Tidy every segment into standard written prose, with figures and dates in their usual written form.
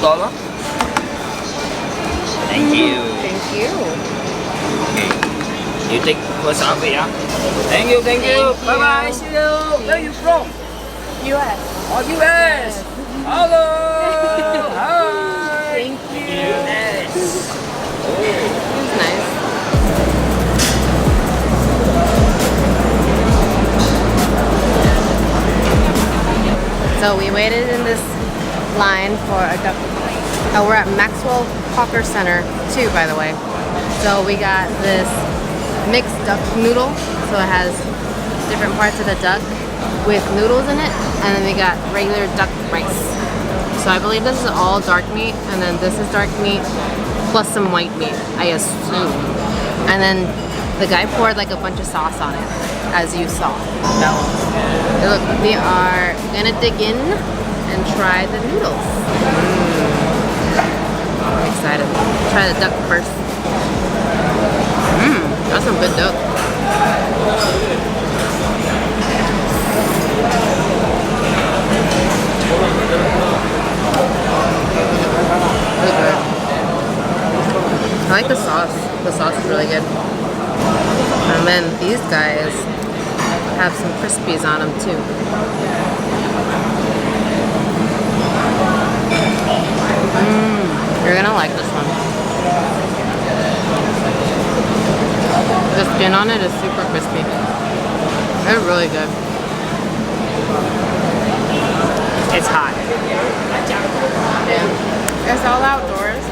$2. Thank you. Thank you. Okay. You take first half, yeah? Thank you, thank you. Bye bye, see you. Where are you from? US. Oh, US. Hello. Hi. Thank you. Yes. It was nice. So we waited in this line for a duck. Oh, we're at Maxwell Hawker Center too, by the way. So we got this mixed duck noodle. So it has different parts of the duck with noodles in it, and then we got regular duck rice. So I believe this is all dark meat, and then this is dark meat plus some white meat, I assume. And then the guy poured like a bunch of sauce on it, as you saw. Look, we are gonna dig in and try the noodles. I'm excited. Try the duck first. That's some good duck. Really good. I like the sauce. The sauce is really good. And then these guys have some crispies on them too. You're gonna like this one. The skin on it is super crispy. They're really good. It's hot. Yeah. It's all outdoors.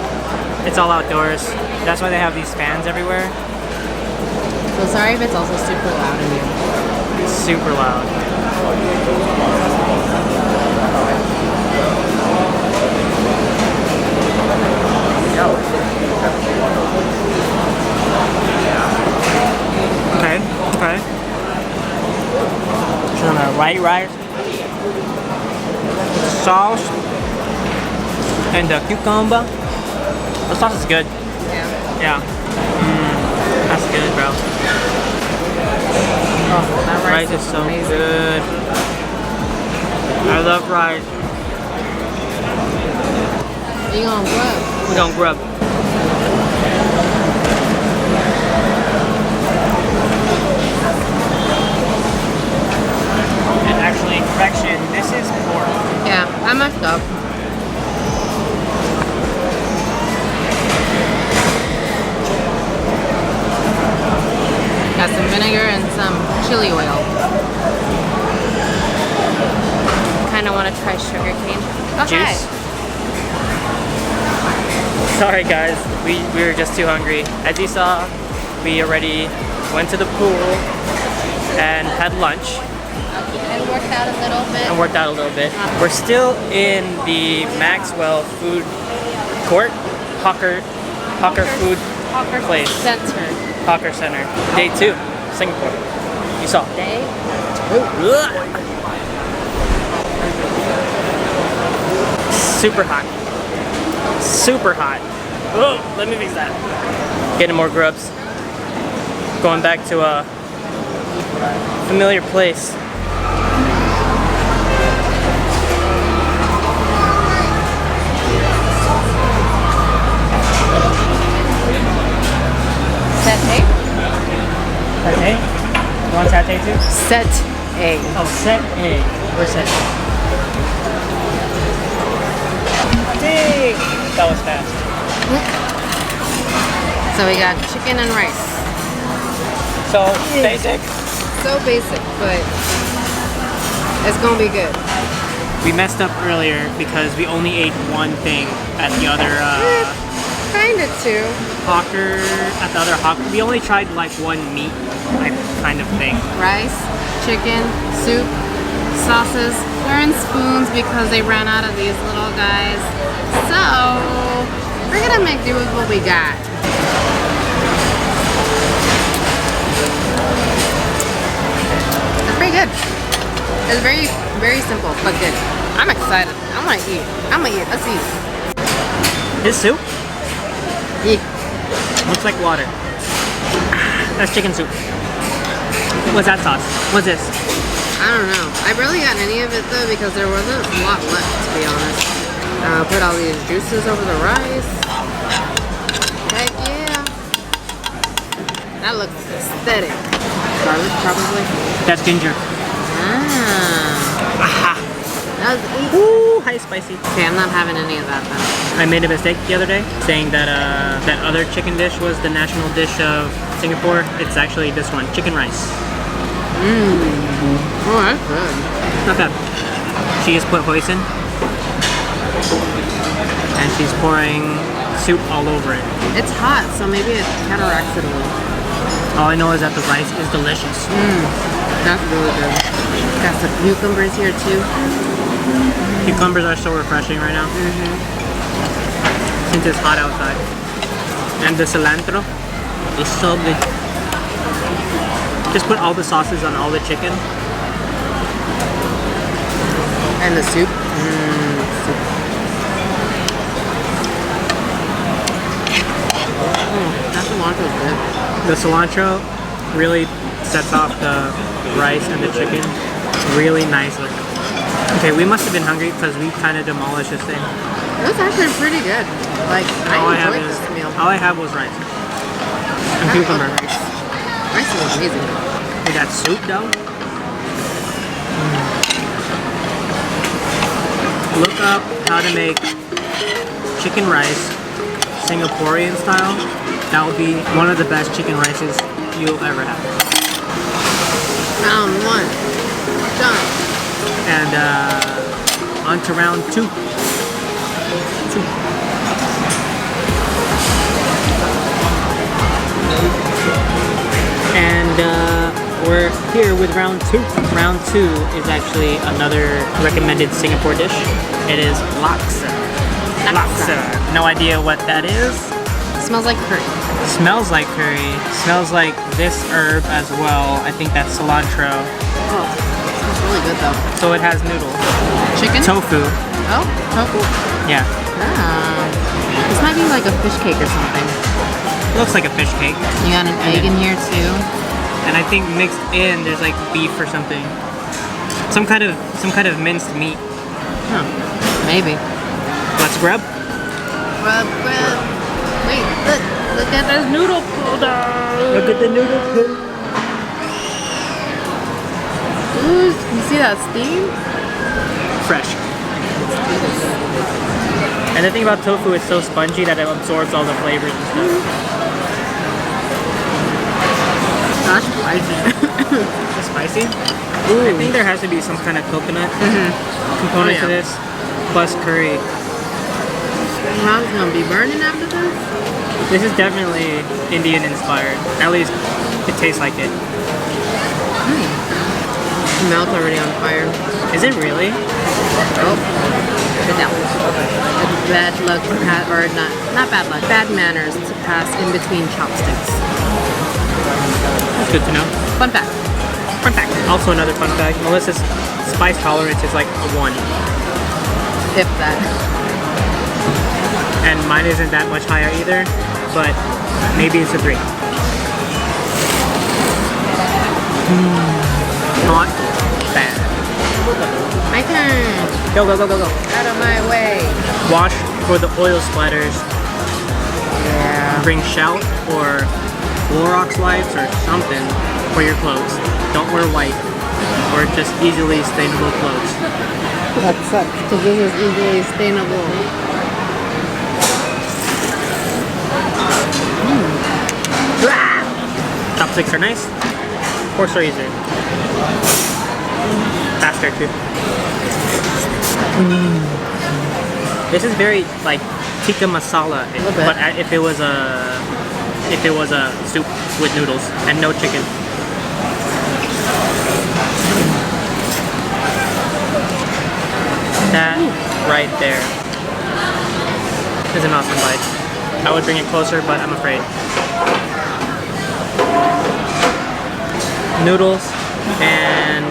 It's all outdoors. That's why they have these fans everywhere. So sorry if it's also super loud in here. It's super loud. Okay, okay. Some white rice, sauce, and the cucumber. The sauce is good. Yeah. Yeah. That's good, bro. Oh, that Rice is so amazing. good. I love rice. You gonna grub? We gonna grub. And actually, correction, this is pork. Yeah, I messed up. Got some vinegar and some chili oil. Kind of want to try sugar cane. Oh, Juice. hi. Sorry guys, we were just too hungry. As you saw, we already went to the pool and had lunch. And worked out a little bit. And worked out a little bit. We're still in the Maxwell food court, Hawker food place. Center. Hawker Center. Day 2, Singapore. You saw. Day. Super hot. Super hot. Oh, let me fix that. Getting more grubs. Going back to a familiar place. Set Satay? You want satay too? Set A. Oh, set A. We're set A. Dang! That was fast. So we got chicken and rice. So, basic. So basic, but it's gonna be good. We messed up earlier because we only ate one thing at the other Kinda too. hawker. At the other hawker, we only tried like one meat type kind of thing. Rice, chicken, soup, sauces. We're in spoons because they ran out of these little guys. So we're gonna make do with what we got. It's pretty good. It's very, very simple, but good. I'm excited. I'm gonna eat. Let's eat. This soup Yeah. looks like water. That's chicken soup. What's that sauce? What's this? I don't know. I barely got any of it though because there wasn't a lot left, to be honest. Put all these juices over the rice. Heck yeah. That looks aesthetic. Garlic, probably. That's ginger. Ah. That was easy. Ooh, high spicy. Okay, I'm not having any of that then. I made a mistake the other day saying that that other chicken dish was the national dish of Singapore. It's actually this one, chicken rice. Oh, that's good. Not bad. She just put hoisin and she's pouring soup all over it. It's hot, so maybe it counteracts it a little. All I know is that the rice is delicious. That's really good. Got some cucumbers here too. Cucumbers are so refreshing right now. Since it's hot outside. And the cilantro is so good. Just put all the sauces on all the chicken. And the soup. That cilantro is good. The cilantro really sets off the rice and the chicken really nicely. Okay, we must have been hungry because we kind of demolished this thing. It was actually pretty good. Like, I enjoyed this meal. All I have was rice and cucumber. Rice is amazing. We got soup though. Look up how to make chicken rice Singaporean style. That will be one of the best chicken rices you'll ever have. Round one. Done. And on to round two. And we're here with round two. Round two is actually another recommended Singapore dish. It is laksa. Laksa. No idea what that is. Smells like curry. Smells like curry. Smells like this herb as well. I think that's cilantro. Oh, smells really good though. So it has noodles. Chicken? Tofu. Oh, tofu. Yeah. This might be like a fish cake or something. Looks like a fish cake. You got an egg in here too. And I think mixed in there's like beef or something. Some kind of minced meat. Huh. Maybe. Let's grub. Grub. Wait, look at this noodle pulldown. Look at the noodle pool. Ooh, you see that steam? Fresh. And the thing about tofu, it's so spongy that it absorbs all the flavors and stuff. That's spicy. It's spicy? Ooh. I think there has to be some kind of coconut component to this, plus curry. How's it gonna be burning after this? This is definitely Indian inspired. At least it tastes like it. The mouth's already on fire. Is it really? Oh, sit down. It's bad luck, or not bad luck, bad manners to pass in between chopsticks. That's good to know. Fun fact. Fun fact. Also another fun fact, Melissa's spice tolerance is like a 1. If that. And mine isn't that much higher either, but maybe it's a 3. Not bad. My turn. Go, go, go, go, go. Out of my way. Wash for the oil splatters. Yeah. Bring shout or Clorox wipes or something for your clothes. Don't wear white or just easily stainable clothes. That sucks, because this is easily stainable. Chopsticks are nice. Forks are easier. Faster too. This is very like tikka masala, but if it was a soup with noodles and no chicken. That right there is an awesome bite. I would bring it closer, but I'm afraid. Noodles and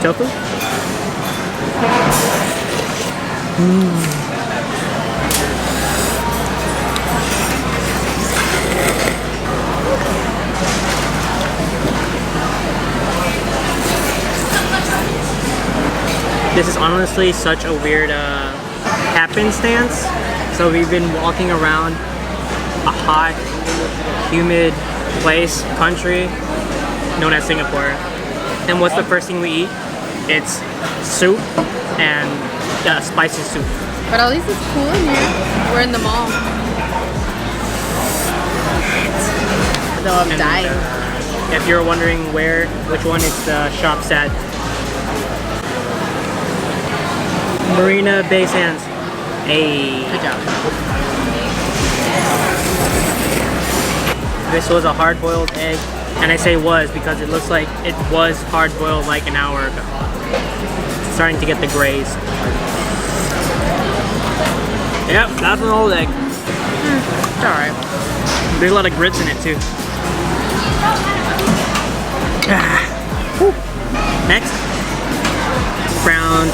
tofu. This is honestly such a weird happenstance. So we've been walking around a hot, humid place, country known as Singapore. And what's the first thing we eat? It's soup and spicy soup. But at least it's cool in here. We're in the mall. Though I'm dying. If you're wondering which one it's the shop's at, Marina Bay Sands. Hey. Good job. This was a hard-boiled egg, and I say was because it looks like it was hard-boiled like an hour ago. It's starting to get the grays. Yep, that's an old egg. It's alright. There's a lot of grits in it too. Next, brown